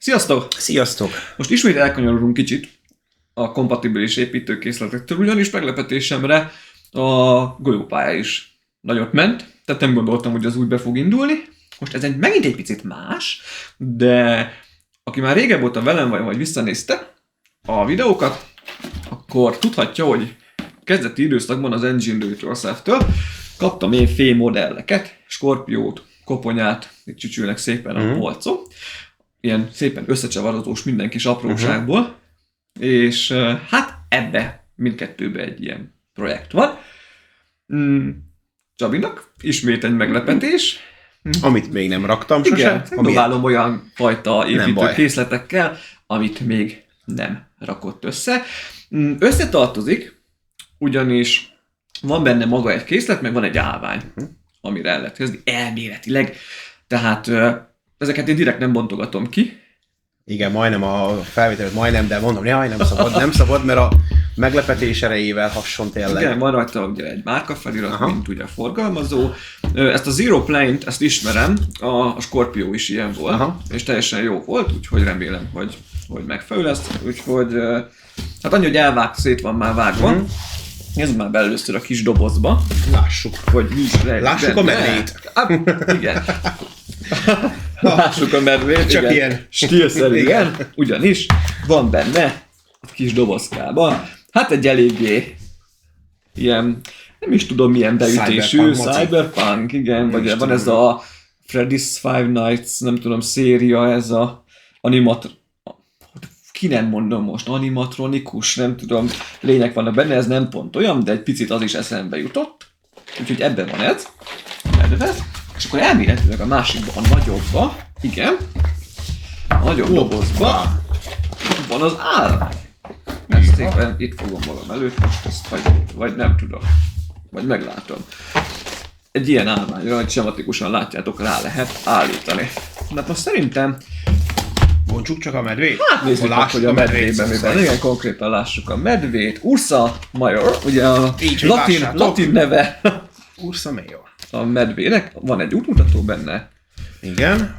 Sziasztok! Sziasztok! Most ismét elkanyarodunk kicsit a kompatibilis építőkészletektől, ugyanis meglepetésemre a golyópálya is nagyot ment, tehát nem gondoltam, hogy az úgy be fog indulni. Most ez megint egy picit más, de aki már régebb óta velem vagy visszanézte a videókat, akkor tudhatja, hogy kezdeti időszakban az Engine Do-It-Yourself-től kaptam én fém modelleket, Skorpiót, koponyát, itt csücsülnek szépen a polcon, ilyen szépen összecsavarozós minden kis apróságból, és hát ebbe, mindkettőbe egy ilyen projekt van. Csabinak ismét egy meglepetés. Amit még nem raktam sosem. sosem. Dobálom olyan fajta építőkészletekkel, amit még nem rakott össze. Összetartozik, ugyanis van benne maga egy készlet, meg van egy állvány, amire el lehet helyezni elméletileg. Tehát ezeket én direkt nem bontogatom ki. Igen, majdnem a felvételet, majdnem, de mondom, jaj, nem szabad, mert a meglepetés erejével hasson tényleg. Igen, van rajta ugye egy márkafelirat, mint ugye a forgalmazó. Ezt a Zero Plane-t, ezt ismerem, a Scorpio is ilyen volt, és teljesen jó volt, úgyhogy remélem, hogy megfelelő lesz. Úgyhogy, hát annyi, hogy elvágt, szét van már vágva. Nézzük már be először a kis dobozba. Lássuk. Hogy mi is lássuk a medvét. Igen. Lássuk a medvét. Csak igen. ilyen. Stílszerűen, ugyanis van benne egy kis dobozkában. Hát egy eléggé ilyen, nem is tudom milyen beütésű, cyberpunk, igen, vagy van ez a Freddy's Five Nights, nem tudom, széria, ez a ki nem mondom most, animatronikus, nem tudom, lények vannak benne, ez nem pont olyan, de egy picit az is eszembe jutott. Úgyhogy ebben van ez, medve, és akkor elméletileg a másikban, a nagyobba, igen, a nagyobb dobozba van az állvány. Ezt szépen itt fogom magam előtt, most ezt vagy nem tudom, vagy meglátom. Egy ilyen állványra, hogy sematikusan látjátok, rá lehet állítani. De most szerintem bontsuk csak a medvét? Hát nézzük meg, hogy a medvében mi van. Igen, konkrétan lássuk a medvét. Ursa Major, ugye a latin neve. Ursa Major. A medvének. Van egy útmutató benne. Igen.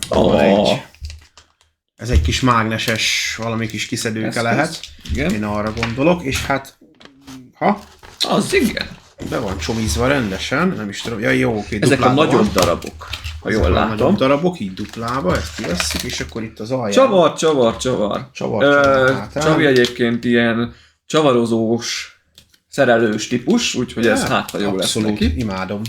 Ez egy kis mágneses, valami kis kiszedőke lehet. Igen. Én arra gondolok, és hát... Az igen. Be van csomízva rendesen, nem is tudom. Ja, jó, oké, ezek a nagyobb darabok, ha jól látom. Nagyobb darabok, így duplába, ezt kivesszük, és akkor itt az alján. Csavar. Csavi egyébként ilyen csavarozós, szerelős típus, úgyhogy ez hát ha jól lesz neki. Imádom.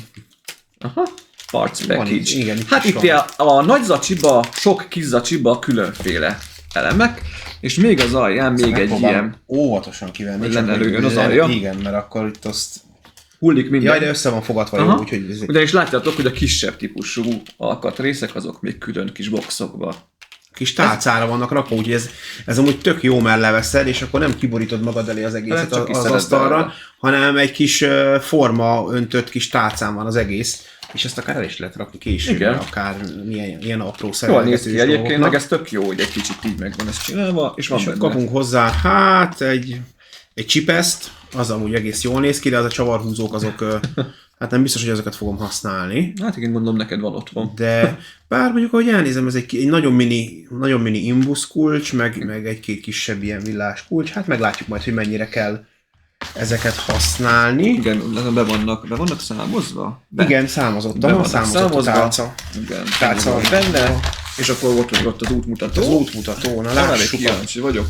Parts package. Igen, hát itt a nagy zacsiba, sok kis zacsiba különféle elemek, és még az alján még egy ilyen... Óvatosan kivenni. Hogy lenne az alja. Igen, mert akkor itt azt... hullik minden. Jaj, de össze van fogadva jó, úgyhogy... Ugyanis látjátok, hogy a kisebb típusú alkatrészek azok még külön kis boxokba. Kis tálcára vannak rakva, úgyhogy ez amúgy tök jó, mert leveszed, és akkor nem kiborítod magad elé az egészet az asztalra, hanem egy kis forma öntött kis tálcán van az egész, és ezt akár el is lehet rakni később, akár ilyen apró szerelgetős dolgoknak. Egyébként meg ez tök jó, hogy egy kicsit így meg van ezt csinálva, és van benne. Kapunk hozzá, hát egy csipeszt, az amúgy egész jól néz ki, de az a csavarhúzók azok, hát nem biztos, hogy ezeket fogom használni. Hát igen, gondolom neked van otthon. De bár mondjuk, ahogy elnézem, ez egy nagyon mini imbusz kulcs, meg egy-két kisebb ilyen villás kulcs, hát meglátjuk majd, hogy mennyire kell ezeket használni. Igen, be vannak számozva? Igen, számozottam, számozott tálca. Igen, tálca van benne, és akkor ott az útmutató. Az útmutató, na lássuk. Kíváncsi vagyok,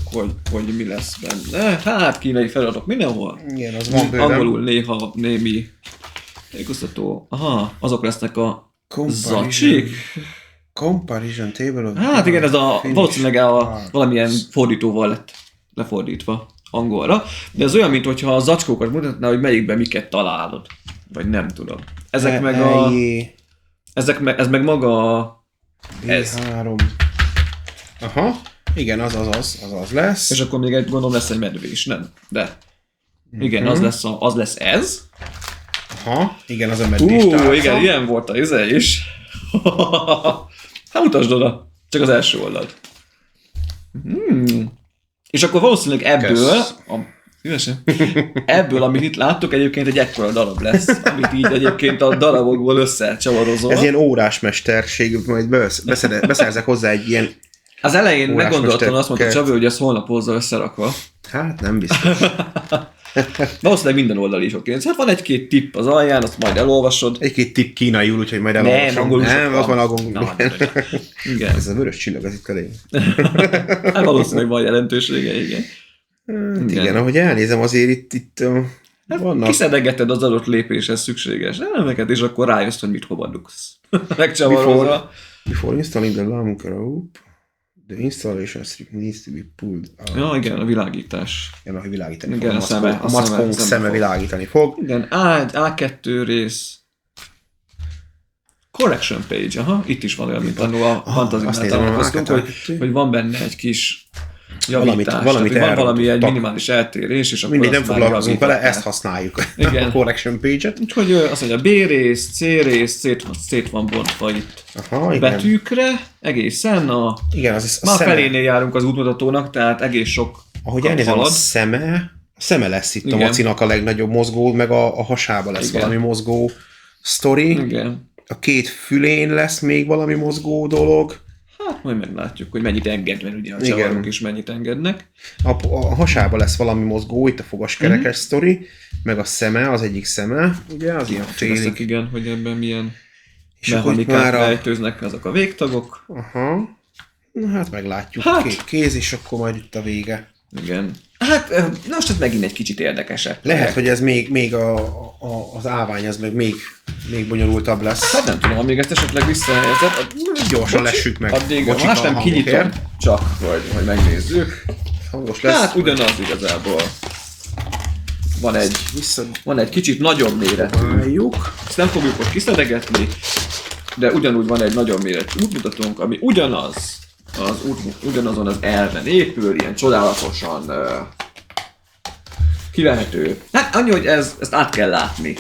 hogy mi lesz benne. Hát kínai feladatok mindenhol. Igen, az van bőven. Angolul néha némi tékoztató. Azok lesznek a zacsik. Comparison table of... Hát igen, ez valószínűleg valamilyen fordítóval lett lefordítva angolra, de ez olyan, mintha a zacskókat mutatná, hogy melyikben miket találod. Vagy nem tudom. Ezek meg ez meg maga ez. B3. Igen, az lesz. És akkor még gondolom lesz egy medvés, nem? De. Igen, az lesz ez. Igen, az a medvés tálca. Igen, ilyen volt a izé is. Hát mutasd oda. Csak az első oldalt. És akkor valószínűleg ebből, amit itt láttok, egyébként egy ekkora darab lesz, amit így egyébként a darabokból összecsavarozol. Ez ilyen órásmesterség, majd beszerzek hozzá egy ilyen Az elején Órásmester meggondoltam, azt mondta kert. Csabi, hogy ez holnap hozza összerakva. Hát nem biztos. Valószínűleg minden oldal is oké. Hát van egy-két tipp az alján, azt majd elolvasod. Egy-két tipp kínaiul, úgyhogy majd elolvasom. angolul Nem, sokkal. ott van angolul. Na, igen. Ez a vörös csillag, ez itt elég. Hát valószínűleg van jelentősége, igen. Hát igen, ahogy elnézem, azért itt vannak... Kiszedegeted az adott lépéshez szükséges elemeket, és akkor rájössz, hogy mit hova dugsz. Megcsavarozva. Before installing the alarm group, the installation strip needs to be pulled out. Ja, igen, a világítás. Igen, ahogy világítani Igen, fog. a A mackónk szeme fog. világítani fog. Igen, A2 rész. Correction page, aha, itt is van olyan, mint annól a azt fantazinál nézem, találkoztunk, A2. hogy van benne egy kis javítás. Valamit Tehát, van valami egy elrontottak. minimális eltérés, és akkor Mindig nem azt már foglalkozunk vele, javították. ezt használjuk. Igen. A correction page-et. Úgyhogy azt mondja, B rész, C rész, szét van bontva itt Aha, igen. betűkre, egészen Igen, az már szeme. felénél járunk az útmutatónak, tehát egész sok Ahogy elnézem, halad. a szeme lesz itt Igen. a macinak a legnagyobb mozgó, meg a hasába lesz Igen. valami mozgó sztori. Igen. A két fülén lesz még valami mozgó dolog. Hát majd meglátjuk, hogy mennyit enged, mert ugye a Igen. csavarok is mennyit engednek. A hasába lesz valami mozgó, itt a fogaskerekes sztori, meg a szeme, az egyik szeme, ugye, az ilyen Félig. félig. Igen, hogy ebben milyen És akkor itt mechanikák már a... rejtőznek azok a végtagok. Aha. Na hát meglátjuk. Hát. Két kéz, és akkor majd itt a vége. Igen. Hát, na most ez megint egy kicsit érdekesebb. Lehet, hogy ez még az állvány, ez meg még bonyolultabb lesz. Hát nem tudom, amíg ezt esetleg visszahelyezett. Gyorsan lessük meg. Addig Bocsika más a nem hangokért. kinyitom, csak hogy megnézzük. Hangos lesz. Hát ugyanaz igazából. Van egy kicsit nagyobb méretű. Visszadobáljuk. Ezt nem fogjuk most kiszedegetni, de ugyanúgy van egy nagyobb méretű útmutatónk, ami ugyanazon az elven épül, ilyen csodálatosan kivehető. Hát annyi, hogy ezt át kell látni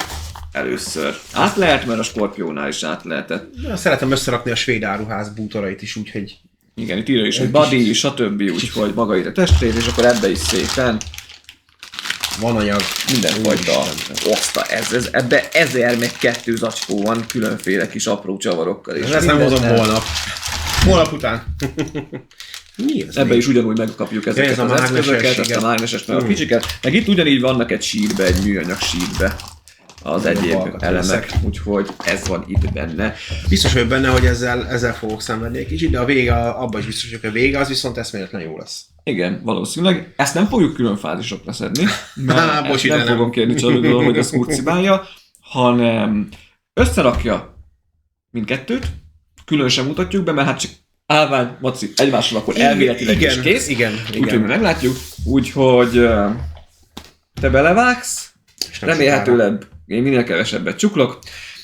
először. Át lehet, mert a Skorpiónál is át lehetett. Szeretem összerakni a svéd áruház bútorait is, úgyhogy Igen, itt írja is, hogy body, stb. Úgyhogy maga itt a testrész, és akkor ebbe is szépen van anyag. mindenfajta oszta. Ebbe 1000 meg 2 zacskó van, különféle kis apró csavarokkal. És Ezt nem hozom holnap. Holnap után. Mi ez? Ebbe még? is ugyanúgy megkapjuk ezeket ez a az eszközöket, mágneses, ezt a igen. mágneses, meg a kicsiket. Meg itt ugyanígy vannak egy sheetbe, egy műanyag sheetbe az egyéb alkatrészek. elemek, úgyhogy ez van itt benne. Biztos vagyok benne, hogy ezzel fogok szenvedni egy kicsit, de a vége, abban is biztos vagyok, hogy a vége az viszont eszméletlen jó lesz. Igen, valószínűleg. Ezt nem fogjuk külön fázisokra szedni, mert bocs, ezt ide nem nem. fogom kérni Csabitól, hogy ezt kurcibálja, hanem összerakja mindkettőt, külön sem mutatjuk be, mert hát csak állvány, maci egymással akkor elméletileg is kész. Igen. Úgyhogy mi meglátjuk. Úgyhogy te belevágsz, És nem remélhetőleg én minél kevesebbet csuklok,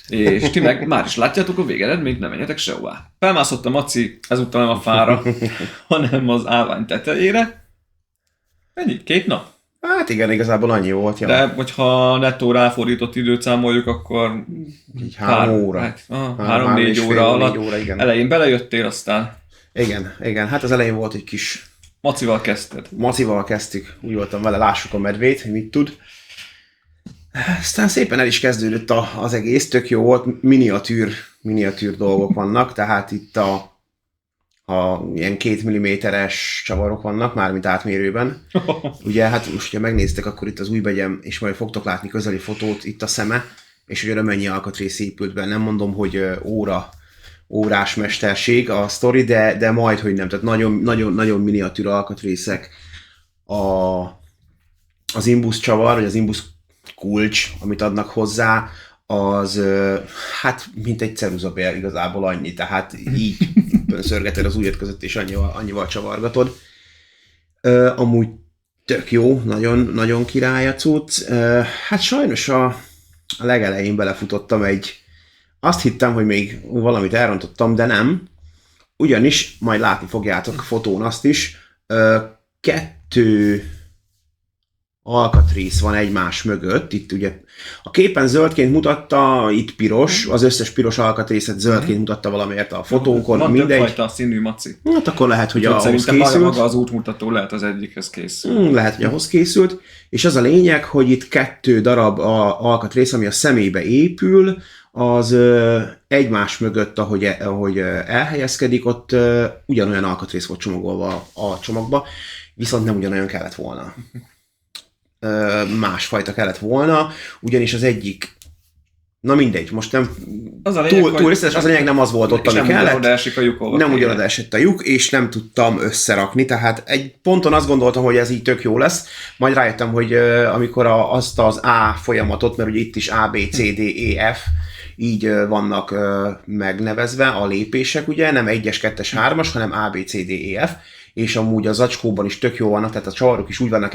és ti meg már is látjátok a végeredményt, nem menjetek sehová. Felmászott a maci, ezúttal nem a fára, hanem az állvány tetejére. Ennyi? 2 nap? Hát igen, igazából annyi volt. Ja. De hogyha nettó ráfordított időt számoljuk, akkor Így 3 óra. Hát, Három 3-4 és fél, óra alatt. 4 óra, igen. Elején belejöttél, aztán Igen. Hát az elején volt egy kis macival kezdted. macival kezdtük. Úgy voltam vele, lássuk a medvét, hogy mit tud. Aztán szépen el is kezdődött az egész, tök jó volt, miniatűr dolgok vannak, tehát itt a ilyen 2 mm-es csavarok vannak, mármint átmérőben. Ugye, hát most, ha megnéztek, akkor itt az új begyem, és majd fogtok látni közeli fotót, itt a szeme, és hogy mennyi alkatrész épült be. Nem mondom, hogy órás mesterség a sztori, de majd, hogy nem. Tehát nagyon miniatűr alkatrészek. Az imbusz csavar, vagy az imbusz kulcs, amit adnak hozzá, az hát mint egy ceruzabél, igazából annyi, tehát így szörgeted az ujjad között, és annyival csavargatod. Amúgy tök jó, nagyon király a cucc. Hát sajnos a legelején belefutottam azt hittem, hogy még valamit elrontottam, de nem. Ugyanis, majd látni fogjátok fotón azt is, 2 alkatrész van egymás mögött, itt ugye a képen zöldként mutatta, itt piros, az összes piros alkatrészet zöldként mutatta valamiért a fotónkon, Van mindegy. többfajta színű maci. Hát akkor lehet, hogy ahhoz Szerintem készült. maga az útmutató lehet az egyikhez készül. Lehet, hogy ahhoz készült, és az a lényeg, hogy itt 2 darab alkatrész, ami a szemébe épül, az egymás mögött, ahogy elhelyezkedik, ott ugyanolyan alkatrész volt csomagolva a csomagba, viszont nem ugyanolyan kellett volna. Másfajta kellett volna, ugyanis az egyik, na mindegy, most nem az a lényeg, túl részletes, az a lényeg nem az volt ott, ami kellett. Nem ugyanoda esett a lyuk, és nem tudtam összerakni, tehát egy ponton azt gondoltam, hogy ez így tök jó lesz, majd rájöttem, hogy amikor azt az A folyamatot, mert ugye itt is A, B, C, D, E, F, így vannak megnevezve a lépések, ugye, nem 1-es, 2-es, 3-as, hanem A, B, C, D, E, F, és amúgy a zacskóban is tök jó vannak, tehát a csavarok is úgy vannak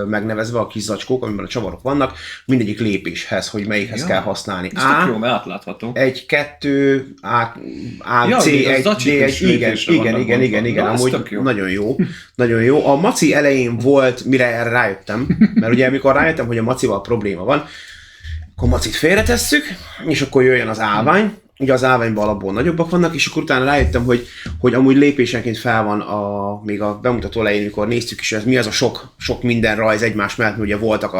megnevezve, a kis zacskók, amiben a csavarok vannak, mindegyik lépéshez, hogy melyikhez kell használni. Ez tök jó, mert átlátható. 1, 2, A, C, 1, D, 1, igen, amúgy nagyon jó, nagyon jó. A maci elején volt, mire erre rájöttem, mert ugye amikor rájöttem, hogy a macival probléma van, akkor macit félretesszük, és akkor jöjjön az állvány. Ugye az állványban alapból nagyobbak vannak, és akkor utána rájöttem, hogy amúgy lépésenként fel van még a bemutató elején, amikor néztük is, hogy ez mi az a sok minden rajz egymás mellett, ugye voltak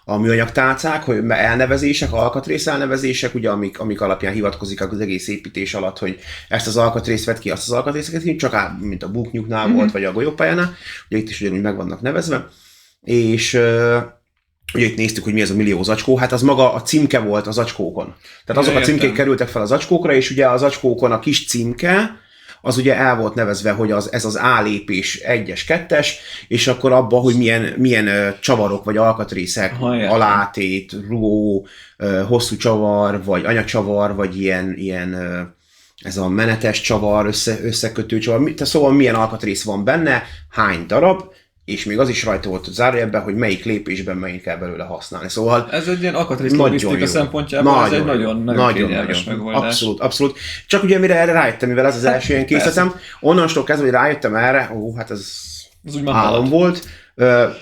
a műanyag tálcák, hogy elnevezések, alkatrész elnevezések, ugye amik alapján hivatkozik az egész építés alatt, hogy ezt az alkatrészt vett ki, azt az alkatrészeket ki, csak mint a buknyuknál volt, vagy a golyópályánál, ugye itt is ugyanúgy meg vannak nevezve, és ugye itt néztük, hogy mi ez a millió zacskó, hát az maga a címke volt az zacskókon. Tehát azok a címkék kerültek fel a zacskókra, és ugye a zacskókon a kis címke, az ugye el volt nevezve, hogy ez az A lépés 1-es, 2-es, és akkor abban, hogy milyen csavarok vagy alkatrészek, alátét, rugó, hosszú csavar, vagy anyacsavar, vagy ilyen ez a menetes csavar, összekötő csavar, szóval milyen alkatrész van benne, hány darab, és még az is rajta volt zárójelben, hogy melyik lépésben mennyit kell belőle használni. Szóval ez egy ilyen alkatrészlogisztika szempontjából, ez egy nagyon kényelmes megoldás. Abszolút. Csak ugye mire erre rájöttem, mivel ez az első ilyen készletem, onnantól kezdve, hogy rájöttem erre, hát ez úgy álom volt.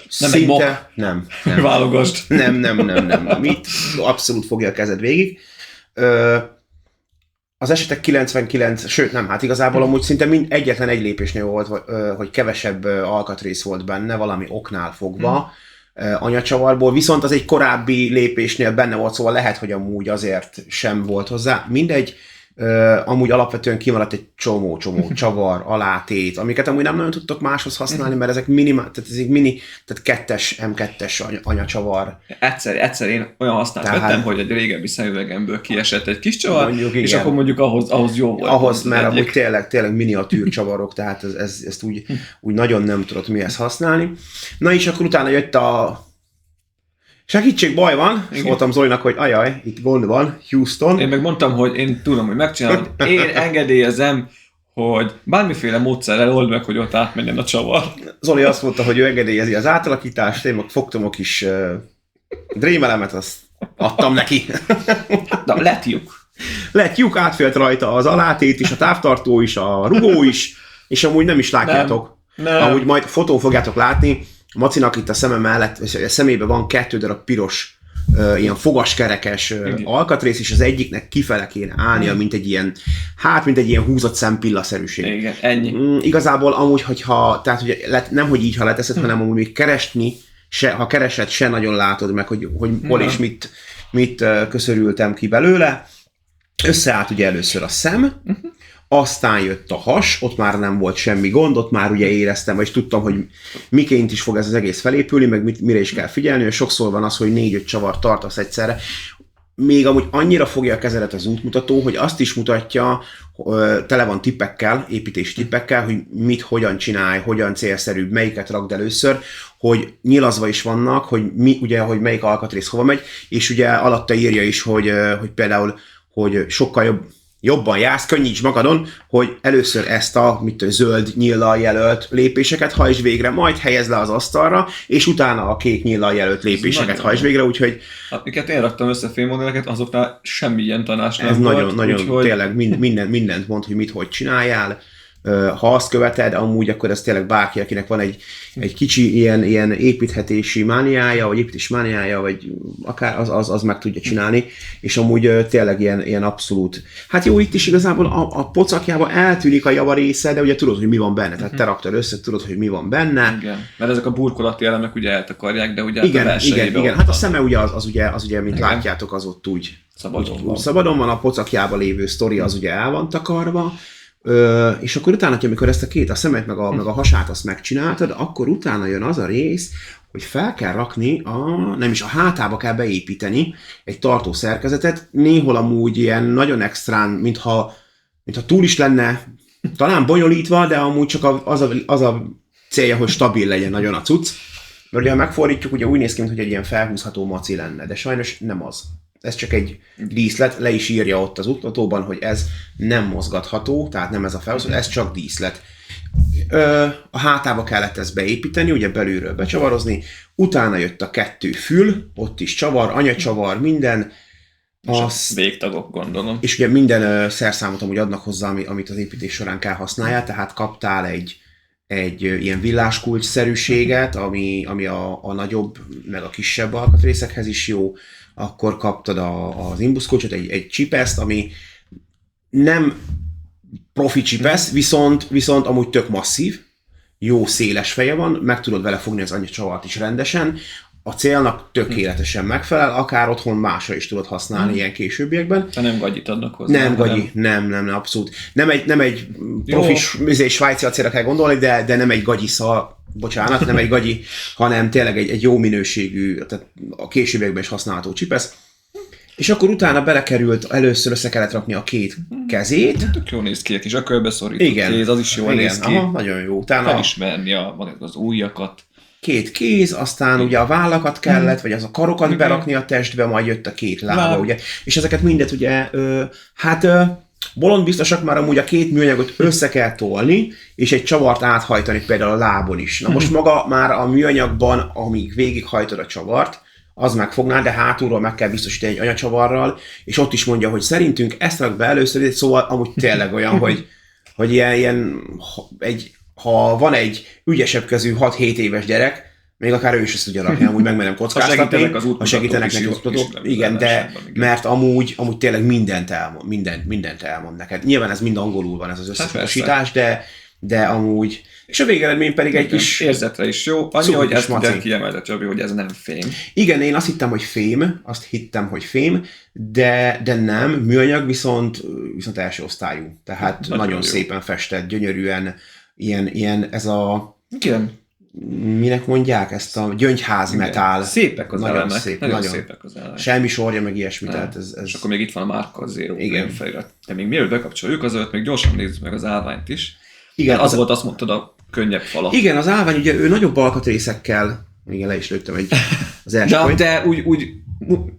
Szinte nem. Válogasd. Nem. Mit? Abszolút fogja a kezed végig. Az esetek 99, sőt nem, hát igazából amúgy szinte egyetlen egy lépésnél volt, hogy kevesebb alkatrész volt benne, valami oknál fogva anyacsavarból, viszont az egy korábbi lépésnél benne volt, szóval lehet, hogy amúgy azért sem volt hozzá. Mindegy, amúgy alapvetően kimaradt egy csomó csavar, alátét, amiket amúgy nem nagyon tudtok máshoz használni, mert ezek tehát 2-es, M2-es anyacsavar. Egyszer én olyan használat vettem, hogy egy régebbi szemüvegemből kiesett egy kis csavar, mondjuk, és akkor mondjuk ahhoz jó volt. Ahhoz, mert amúgy tényleg miniatűr csavarok, tehát ezt úgy nagyon nem tudod mihez használni. Na és akkor utána jött a segítség, baj van, és voltam Zolinak, hogy ajaj, itt gond van, Houston. Én meg mondtam, hogy én tudom, hogy megcsinálom, én engedélyezem, hogy bármiféle módszerrel old meg, hogy ott átmenjen a csavar. Zoli azt mondta, hogy ő engedélyezi az átalakítást, én meg fogtam a kis drémelemet, azt adtam neki. Na, lett lyuk, átfélt rajta az alátét is, a távtartó is, a rugó is, és amúgy nem is látjátok. Nem. Amúgy majd fotón fogjátok látni, Macinak itt a szeme mellett, a szemébe van 2 darab piros, ilyen fogaskerekes alkatrész, és az egyiknek kifele kéne állnia, mint egy ilyen húzott szempillaszerűség. Igen, ennyi. Igazából amúgy, tehát ugye, nem hogy így, ha leteszed, hanem amúgy még keresni, ha keresed, se nagyon látod meg, hogy hol és mit köszörültem ki belőle. Összeállt ugye először a szem, aztán jött a has, ott már nem volt semmi gond, ott már ugye éreztem, és tudtam, hogy miként is fog ez az egész felépülni, meg mire is kell figyelni, és sokszor van az, hogy 4-5 csavar tartasz egyszerre. Még amúgy annyira fogja a kezedet az útmutató, hogy azt is mutatja, tele van tippekkel, építési tippekkel, hogy mit, hogyan csinálj, hogyan célszerűbb, melyiket rakd először, hogy nyilazva is vannak, hogy melyik alkatrész hova megy, és ugye alatta írja is, hogy például, hogy sokkal jobban jársz, könnyíts magadon, hogy először ezt a zöld nyíllal jelölt lépéseket hajtsd végre, majd helyezd le az asztalra, és utána a kék nyíllal jelölt lépéseket hajtsd végre, úgyhogy... Amiket én raktam össze félmodelleket, azoknál semmi ilyen tanács nem ez volt. Nagyon, tényleg mindent mond, hogy mit, hogy csináljál. Ha azt követed, amúgy akkor ez tényleg bárki, akinek van egy kicsi ilyen építhetési mániája, vagy építési mániája, vagy akár az meg tudja csinálni, és amúgy tényleg ilyen abszolút. Hát jó, itt is igazából a pocakjában eltűnik a java része, de ugye tudod, hogy mi van benne, tehát te raktad össze, tudod, hogy mi van benne. Igen, mert ezek a burkolati elemek ugye eltakarják, de ugye igen. Hát a szeme ugye az ugye, mint látjátok, az ott úgy szabadon van, a pocakjában lévő sztori az ugye el van takarva, és akkor utána, amikor ezt a szemet meg a hasát azt megcsináltad, akkor utána jön az a rész, hogy fel kell rakni, nem is a hátába kell beépíteni egy tartó szerkezetet, néhol amúgy ilyen nagyon extrán, mintha túl is lenne talán bonyolítva, de amúgy csak az a célja, hogy stabil legyen nagyon a cucc. Mert ugye ha megfordítjuk, ugye úgy néz ki, mintha egy ilyen felhúzható maci lenne, de sajnos nem az. Ez csak egy díszlet, le is írja ott az útmutatóban, hogy ez nem mozgatható, tehát nem ez a felhúzható, ez csak díszlet. A hátába kellett ezt beépíteni, ugye belülről becsavarozni, utána jött a 2 fül, ott is csavar, anyacsavar, minden. És végtagok, gondolom. És ugye minden szerszámot amúgy adnak hozzá, amit az építés során kell használni, tehát kaptál egy ilyen villáskulcs-szerűséget, ami a nagyobb, meg a kisebb alkatrészekhez is jó, akkor kaptad az imbuszkulcsot, egy csipeszt, ami nem profi csipesz, viszont amúgy tök masszív, jó széles feje van, meg tudod vele fogni az anyacsavart is rendesen, a célnak tökéletesen megfelel, akár otthon másra is tudod használni ilyen későbbiekben. De nem gagyit adnak hozzá. Nem gagyi, nem, abszolút. Nem egy profi svájci acélra kell gondolni, de nem egy gagyi bocsánat, nem egy gagyi, hanem tényleg egy jó minőségű, tehát a későbbiekben is használható csipesz. És akkor utána belekerült, először össze kellett rakni a 2 kezét. Tök jól néz ki, a kis ökölbeszorított kéz, az is jól néz ki. Aha, nagyon jó. Utána felismerni az ujjakat. 2 kéz, aztán ugye a vállakat kellett, vagy az a karokat berakni a testbe, majd jött a 2 lába, ugye. És ezeket mindet ugye, bolond biztosak már amúgy a 2 műanyagot össze kell tolni, és egy csavart áthajtani például a lábon is. Na most maga már a műanyagban, amíg végighajtod a csavart, az megfogná, de hátulról meg kell biztosítani egy anyacsavarral, és ott is mondja, hogy szerintünk ezt rak be először, szóval amúgy tényleg olyan, hogy ha van egy ügyesebb kezű 6-7 éves gyerek, még akár ő is ezt tudja rakni, amúgy megmerem kockáztatni, ha segítenek neki az útmutatók. Igen, de mert amúgy tényleg mindent elmond neked. Nyilván ez mind angolul van, ez az összefogosítás, de amúgy... És a végeredmény pedig egy kis... Érzetre is jó. Annyi, hogy ezt ugye kiemeltet, Csabi, hogy ez nem fém. Igen, én azt hittem, hogy fém, de nem, műanyag viszont első osztályú. Tehát nagyon szépen festett, gyönyörűen, ilyen ez a... Igen. Minek mondják ezt a gyöngyházmetál. Szépek az nagyon elemek. Szép, nagyon szépek az elemek. Semmi sorja, meg ilyesmi. Tehát ez... És akkor még itt van a Márka Zero felirat. De még mielőtt bekapcsoljuk, azért még gyorsan nézzük meg az állványt is. Igen, az volt, azt mondtad, a könnyebb fala. Igen, az állvány ugye ő nagyobb alkatrészekkel, igen, le is lőttem az első de úgy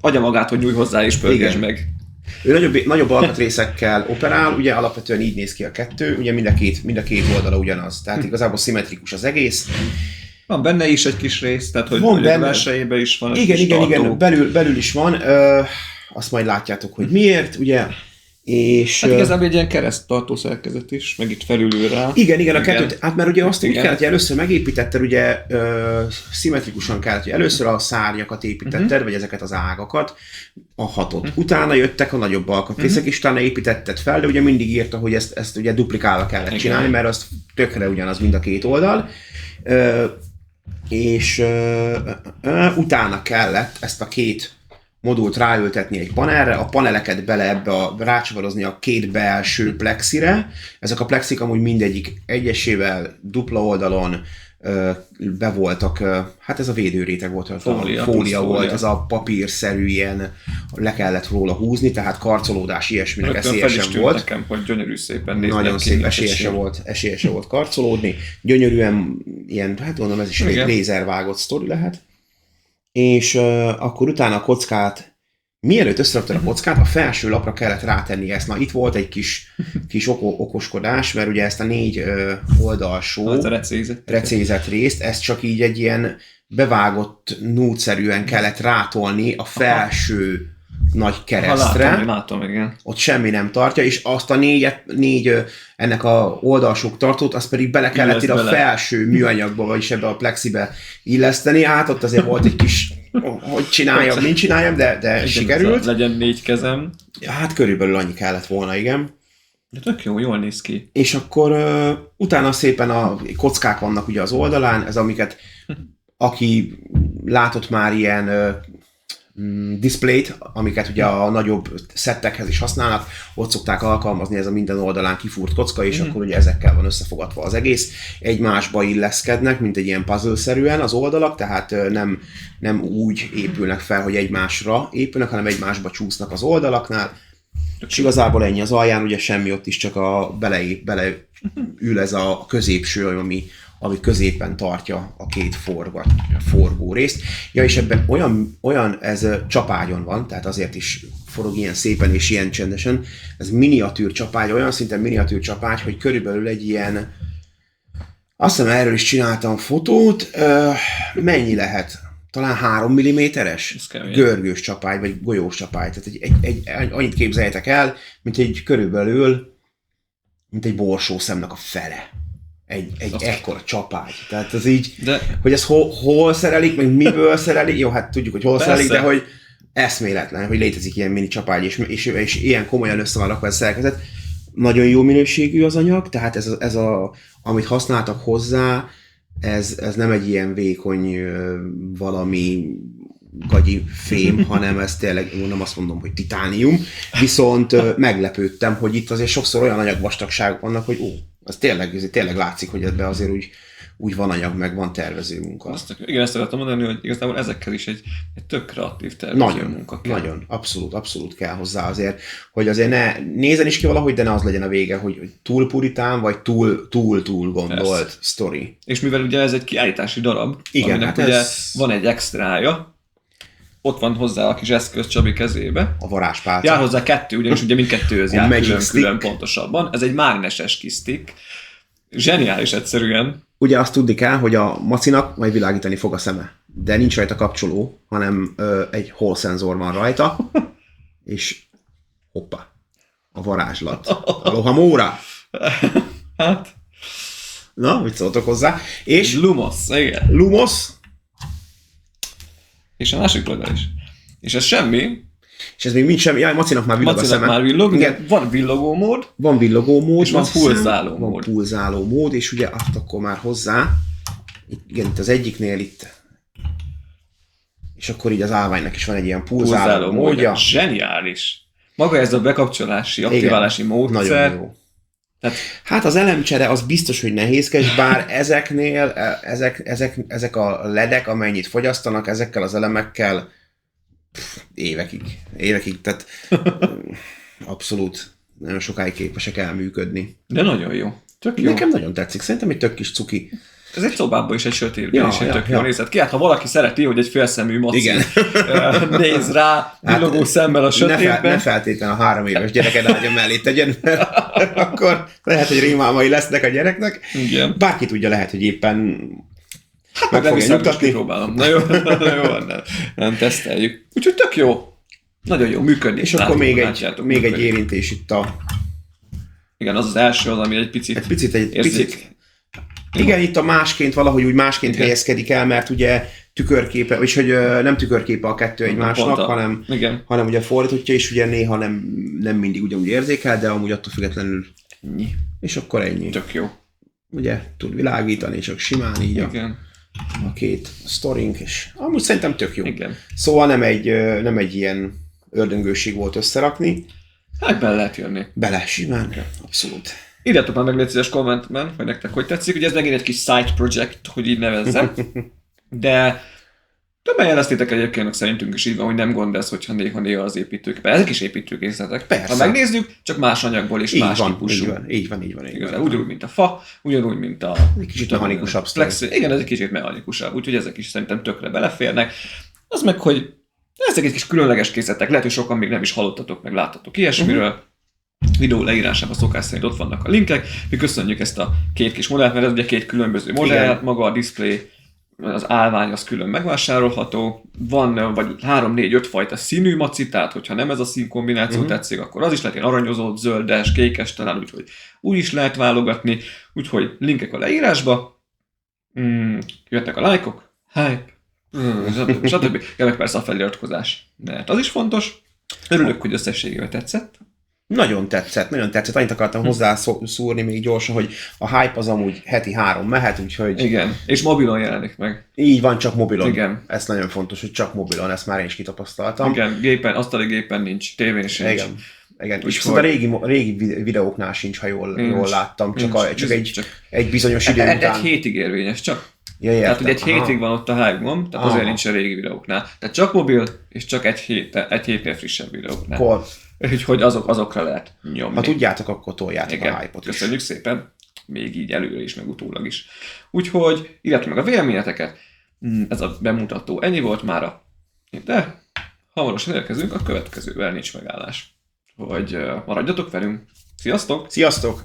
adja magát, hogy nyújj hozzá és pörgesd meg. Ő nagyobb alkatrészekkel operál, ugye alapvetően így néz ki a 2, ugye mind a két oldala ugyanaz, tehát igazából szimmetrikus az egész. Van benne is egy kis rész, tehát hogy a belsejében is van. Igen, belül is van, azt majd látjátok, hogy miért, ugye. És, hát igazából egy ilyen kereszttartó szerkezet is, meg itt felülül rá. Igen, a 2, hát mert ugye azt úgy kellett, hogy először megépítetted, ugye szimmetrikusan kellett, hogy először a szárnyakat építetted, vagy ezeket az ágakat, a 6-ot. Utána jöttek a nagyobb alkatrészek, és utána építetted fel, de ugye mindig írta, hogy ezt ugye duplikálva kellett csinálni, mert az tökre ugyanaz mind a 2 oldal. És utána kellett ezt a 2 modult ráültetni egy panelre, a paneleket rácsavarozni a 2 belső plexire. Ezek a plexik amúgy mindegyik egyesével, dupla oldalon be voltak, hát ez a védőréteg volt, fólia volt, ez a papírszerű ilyen, le kellett róla húzni, tehát karcolódás ilyesminek esélyesen volt. Nekem, hogy gyönyörű szépen néznek nagyon szép esélyese volt karcolódni, gyönyörűen ilyen, hát mondom, ez is egy lézervágott sztori lehet. És akkor utána a kockát, mielőtt összeraktad a kockát, a felső lapra kellett rátenni ezt. Na, itt volt egy kis okoskodás, mert ugye ezt a 4 oldalsó recézett részt, ezt csak így egy ilyen bevágott núdszerűen kellett rátolni a felső nagy keresztre. Látom, igen. Ott semmi nem tartja, és azt a négy ennek a oldalsók tartót, azt pedig bele kellett ide a felső műanyagba, vagyis ebbe a plexibe illeszteni. Hát ott azért volt egy kis, hogy csináljam, mint csináljam, de sikerült. Legyen 4 kezem. Hát körülbelül annyi kellett volna, igen. De tök jó, jól néz ki. És akkor utána szépen a kockák vannak ugye az oldalán, ez amiket, aki látott már ilyen displayt, amiket ugye a nagyobb szettekhez is használnak, ott szokták alkalmazni, ez a minden oldalán kifúrt kocka, és akkor ugye ezekkel van összefogadva az egész. Egymásba illeszkednek, mint egy ilyen puzzle-szerűen az oldalak, tehát nem úgy épülnek fel, hogy egymásra épülnek, hanem egymásba csúsznak az oldalaknál. És igazából ennyi az alján, ugye semmi, ott is csak beleül ez a középső, ami középen tartja a két forgó részt. Ja, és ebben olyan ez csapágyon van, tehát azért is forog ilyen szépen és ilyen csendesen. Ez miniatűr csapágy, olyan szinten miniatűr csapágy, hogy körülbelül egy ilyen, azt hiszem erről is csináltam fotót, mennyi lehet? Talán 3 mm-es görgős csapágy, vagy golyós csapágy. Tehát annyit képzeljétek el, mint egy körülbelül, mint egy borsószemnek a fele. Egy ekkora csapágy. Tehát ez így, hogy ez hol szerelik, meg miből szerelik, jó, hát tudjuk, hogy hol szerelik, de hogy eszméletlen, hogy létezik ilyen mini csapágy, és ilyen komolyan össze van rakva ez a szerkezet. Nagyon jó minőségű az anyag, tehát ez amit használtak hozzá, ez nem egy ilyen vékony valami gagyi fém, hanem ez tényleg, nem azt mondom, hogy titánium, viszont meglepődtem, hogy itt azért sokszor olyan anyagvastagságok vannak, hogy ez tényleg látszik, hogy ebben azért úgy van anyag, meg van tervező munka. Igen, ezt akartam mondani, hogy igazából ezekkel is egy tök kreatív tervező munka kell. Nagyon, abszolút kell hozzá azért, hogy azért ne nézen is ki valahogy, de ne az legyen a vége, hogy túl puritán, vagy túl gondolt sztori. És mivel ugye ez egy kiállítási darab, igen, aminek hát ugye van egy extrája, ott van hozzá a kis eszköz Csabi kezébe. A varázspálca. Jár hozzá 2, ugyanis ugye mindkettőhöz jár külön pontosabban. Ez egy mágneses kis stick. Zseniális egyszerűen. Ugye azt tudni kell, hogy a macinak majd világítani fog a szeme. De nincs rajta kapcsoló, hanem egy hall szenzor van rajta, és hoppá, a varázslat. Aloha Móra! Hát... Na, mit szóltok hozzá? És Lumos, igen. Lumos. És a másik oldal is. És ez semmi. És ez még mind semmi. Jaj, Macinak már villog a szeme. Már villog, igen. Van villogó mód. Van villogó mód. És van pulzáló mód. Van pulzáló mód, és ugye azt akkor már hozzá. Igen, itt az egyiknél itt. És akkor így az állványnak is van egy ilyen pulzáló módja. Zseniális. Maga ez a bekapcsolási, aktiválási módszer. Nagyon jó. Tehát, hát az elemcsere az biztos, hogy nehézkes, bár ezeknél, ezek a ledek, amennyit fogyasztanak, ezekkel az elemekkel évekig, tehát abszolút nagyon sokáig képesek elműködni. De nagyon jó. Tök jó. Nekem nagyon tetszik, szerintem egy tök kis cuki. Ez egy szobában is egy sötétben is egy tök jó nézett ki. Hát ha valaki szereti, hogy egy félszemű maci néz rá, villogó szemmel a sötétben. Ne feltétlen a 3 éves gyereket ágya mellé tegyen, mert akkor lehet, hogy rémálmai lesznek a gyereknek. Igen. Bárki tudja, lehet, hogy éppen meg fogja nyugtatni. Próbálom. Na jó, nem teszteljük. Úgyhogy tök jó. Nagyon jó, működni. És akkor még egy érintés itt a... Igen, az első az, ami egy picit igen, itt a másként valahogy úgy másként helyezkedik el, mert ugye tükörképe, és hogy nem tükörképe a kettő egymásnak, hanem ugye fordítja, és ugye néha nem mindig ugyanúgy érzékel, de amúgy attól függetlenül ennyi. És akkor ennyi. Tök jó. Ugye tud világítani, csak simán így a két sztorink, és amúgy szerintem tök jó. Igen. Szóval nem egy ilyen ördöngőség volt összerakni. Hát bele lehet jönni. Bele, simán, abszolút. Írjátok már meg légy szíves kommentben, hogy nektek hogy tetszik. Ugye ez megint egy kis side project, hogy így nevezzem. De többen jeleztétek egyébként, szerintünk is így van, hogy nem gond ez, hogyha néha az építők. Ezek is építőkészletek. Persze. Ha megnézzük, csak más anyagból és más típusú. Így van. Ugyanúgy, mint a fa, ugyanúgy, mint a... Egy kicsit mechanikusabb. Igen, ez egy kicsit mechanikusabb, úgyhogy ezek is szerintem tökre beleférnek. Az meg, hogy ezek egy kis különleges készletek. Lehet, hogy sokan még nem is hallottatok, meg láttatok ilyesmiről. Videó leírásában szokás szerint ott vannak a linkek. Mi köszönjük ezt a két kis modellt, mert ez ugye két különböző modell, maga a display az állvány az külön megvásárolható, van vagy 3-4-5 fajta színű maci, tehát hogyha nem ez a színkombináció tetszik, akkor az is lehet ilyen aranyozott, zöldes, kékes talán, úgyhogy úgy is lehet válogatni, úgyhogy linkek a leírásba, jöttek a lájkok, hype, stb. Meg persze a feliratkozás, mert az is fontos. Örülök, hogy összességében tetszett. Nagyon tetszett. Annyit akartam hozzá szúrni még gyorsan, hogy a hype az amúgy heti 3 mehet, úgyhogy... Igen, és mobilon jelenik meg. Így van, csak mobilon. Igen. Ez nagyon fontos, hogy csak mobilon, ezt már én is kitapasztaltam. Igen, gépen, asztali gépen nincs, tévén sincs. Igen. És viszont a régi videóknál sincs, ha jól láttam, csak egy bizonyos idő után. Egy hétig érvényes csak. Ja, értem. Tehát, hogy egy hétig van ott a hype-gomb, tehát azért nincs a régi videóknál. Tehát csak mobil, és csak egy hétnél frissebb videóknál. Úgyhogy azokra lehet nyomni. Ha tudjátok, akkor toljátok a hype-ot is. Köszönjük szépen, még így előre is, meg utólag is. Úgyhogy írjátok meg a véleményeteket, ez a bemutató ennyi volt mára, de hamarosan érkezünk a következővel, nincs megállás. Hogy maradjatok velünk. Sziasztok! Sziasztok!